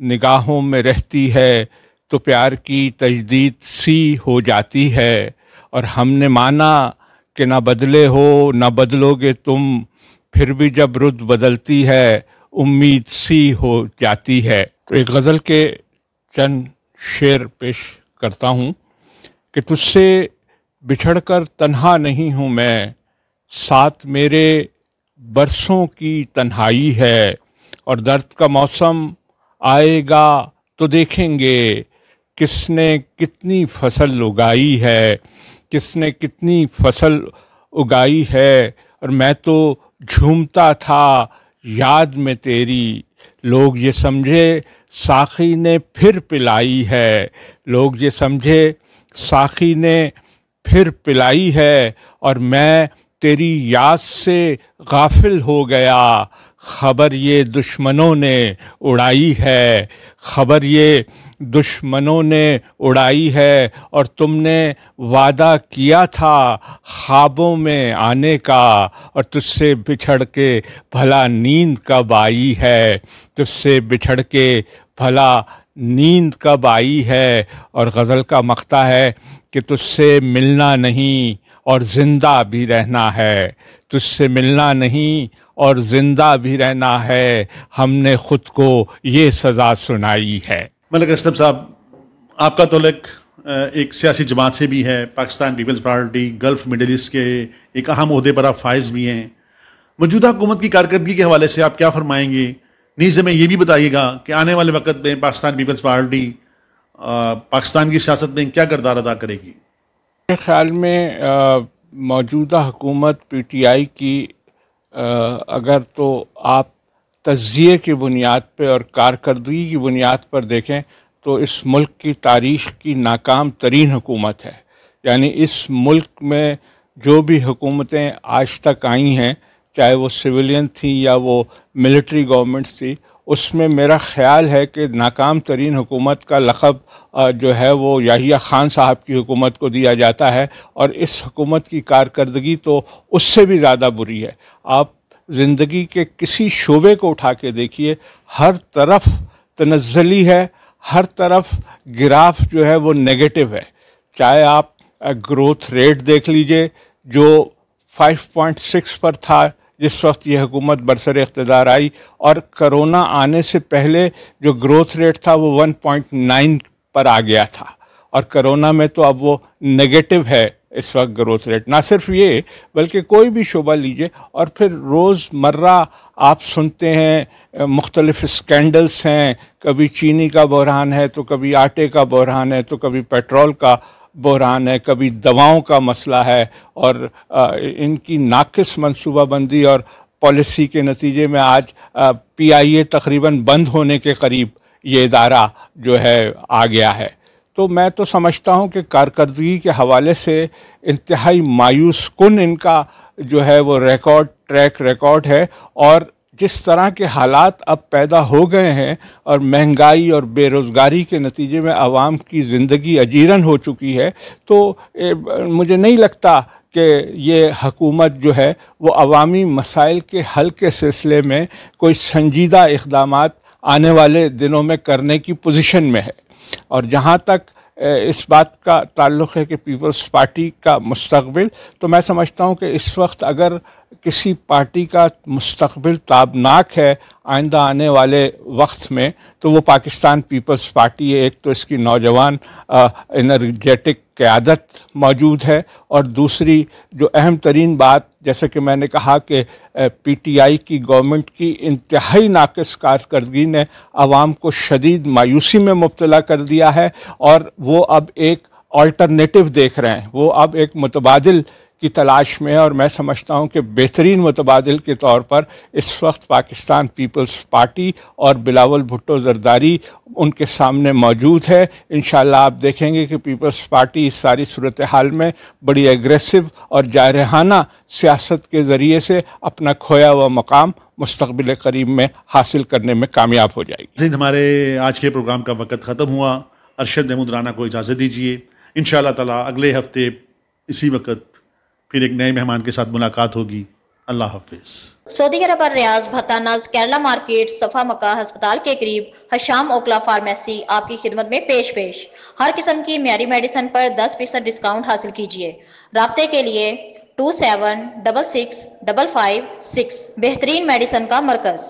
نگاہوں میں رہتی ہے تو پیار کی تجدید سی ہو جاتی ہے، اور ہم نے مانا کہ نہ بدلے ہو نہ بدلو گے تم، پھر بھی جب رت بدلتی ہے امید سی ہو جاتی ہے۔ تو ایک غزل کے چند شعر پیش کرتا ہوں کہ تجھ سے بچھڑ کر تنہا نہیں ہوں میں، ساتھ میرے برسوں کی تنہائی ہے، اور درد کا موسم آئے گا تو دیکھیں گے کس نے کتنی فصل اگائی ہے، کس نے کتنی فصل اگائی ہے، اور میں تو جھومتا تھا یاد میں تیری، لوگ یہ سمجھے ساقی نے پھر پلائی ہے، لوگ یہ سمجھے ساقی نے پھر پلائی ہے، اور میں تیری یاد سے غافل ہو گیا، خبر یہ دشمنوں نے اڑائی ہے، خبر یہ دشمنوں نے اڑائی ہے، اور تم نے وعدہ کیا تھا خوابوں میں آنے کا، اور تجھ سے بچھڑ کے بھلا نیند کب آئی ہے، تجھ سے بچھڑ کے بھلا نیند کب آئی ہے۔ اور غزل کا مقطع ہے کہ تجھ سے ملنا نہیں اور زندہ بھی رہنا ہے، تجھ سے ملنا نہیں اور زندہ بھی رہنا ہے، ہم نے خود کو یہ سزا سنائی ہے۔ ملک اسلم صاحب، آپ کا تعلق ایک سیاسی جماعت سے بھی ہے، Pakistan Peoples Party, Gulf Middle East کے ایک اہم عہدے پر آپ فائز بھی ہیں۔ موجودہ حکومت کی کارکردگی کے حوالے سے آپ کیا فرمائیں گے؟ نیز ہمیں یہ بھی بتائیے گا کہ آنے والے وقت میں پاکستان پیپلز پارٹی پاکستان کی سیاست میں کیا کردار ادا کرے گی؟ میرے خیال میں موجودہ حکومت پی ٹی آئی کی اگر تو آپ تجزیے کی بنیاد پہ اور کارکردگی کی بنیاد پر دیکھیں تو اس ملک کی تاریخ کی ناکام ترین حکومت ہے۔ یعنی اس ملک میں جو بھی حکومتیں آج تک آئی ہیں، چاہے وہ سویلین تھیں یا وہ ملٹری گورنمنٹ تھی، اس میں میرا خیال ہے کہ ناکام ترین حکومت کا لقب جو ہے وہ یحییٰ خان صاحب کی حکومت کو دیا جاتا ہے، اور اس حکومت کی کارکردگی تو اس سے بھی زیادہ بری ہے۔ آپ زندگی کے کسی شعبے کو اٹھا کے دیکھیے، ہر طرف تنزلی ہے، ہر طرف گراف جو ہے وہ نیگیٹو ہے۔ چاہے آپ گروتھ ریٹ دیکھ لیجئے جو 5.6 پر تھا جس وقت یہ حکومت برسر اقتدار آئی، اور کرونا آنے سے پہلے جو گروتھ ریٹ تھا وہ 1.9 پر آ گیا تھا، اور کرونا میں تو اب وہ نیگیٹو ہے اس وقت گروتھ ریٹ۔ نہ صرف یہ بلکہ کوئی بھی شعبہ لیجئے، اور پھر روز مرہ آپ سنتے ہیں مختلف اسکینڈلز ہیں، کبھی چینی کا بحران ہے تو کبھی آٹے کا بحران ہے تو کبھی پیٹرول کا بحران ہے، کبھی دواؤں کا مسئلہ ہے، اور ان کی ناقص منصوبہ بندی اور پالیسی کے نتیجے میں آج پی آئی اے تقریباً بند ہونے کے قریب یہ ادارہ جو ہے آ گیا ہے۔ تو میں تو سمجھتا ہوں کہ کارکردگی کے حوالے سے انتہائی مایوس کن ان کا جو ہے وہ ٹریک ریکارڈ ہے، اور جس طرح کے حالات اب پیدا ہو گئے ہیں اور مہنگائی اور بے روزگاری کے نتیجے میں عوام کی زندگی اجیرن ہو چکی ہے، تو مجھے نہیں لگتا کہ یہ حکومت جو ہے وہ عوامی مسائل کے حل کے سلسلے میں کوئی سنجیدہ اقدامات آنے والے دنوں میں کرنے کی پوزیشن میں ہے۔ اور جہاں تک اس بات کا تعلق ہے کہ پیپلز پارٹی کا مستقبل، تو میں سمجھتا ہوں کہ اس وقت اگر کسی پارٹی کا مستقبل تابناک ہے آئندہ آنے والے وقت میں تو وہ پاکستان پیپلز پارٹی ہے۔ ایک تو اس کی نوجوان انرجیٹک قیادت موجود ہے، اور دوسری جو اہم ترین بات، جیسے کہ میں نے کہا کہ پی ٹی آئی کی گورنمنٹ کی انتہائی ناقص کارکردگی نے عوام کو شدید مایوسی میں مبتلا کر دیا ہے، اور وہ اب ایک آلٹرنیٹو دیکھ رہے ہیں، وہ اب ایک متبادل کی تلاش میں ہے، اور میں سمجھتا ہوں کہ بہترین متبادل کے طور پر اس وقت پاکستان پیپلز پارٹی اور بلاول بھٹو زرداری ان کے سامنے موجود ہے۔ انشاءاللہ آپ دیکھیں گے کہ پیپلز پارٹی اس ساری صورتحال میں بڑی ایگریسو اور جارحانہ سیاست کے ذریعے سے اپنا کھویا ہوا مقام مستقبل قریب میں حاصل کرنے میں کامیاب ہو جائے گی۔ ہمارے آج کے پروگرام کا وقت ختم ہوا۔ ارشد محمود رانا کو اجازت دیجیے، انشاءاللہ تعالی اگلے ہفتے اسی وقت پھر ایک نئے مہمان کے ساتھ ملاقات ہوگی۔ اللہ حافظ۔ سعودی عرب ریاض بھتانز کیرلا مارکیٹ صفا مکہ ہسپتال کے قریب حشام اوکلا فارمیسی آپ کی خدمت میں پیش ہر قسم کی معیاری میڈیسن پر 10% ڈسکاؤنٹ حاصل کیجیے۔ رابطے کے لیے 27665556 بہترین میڈیسن کا مرکز۔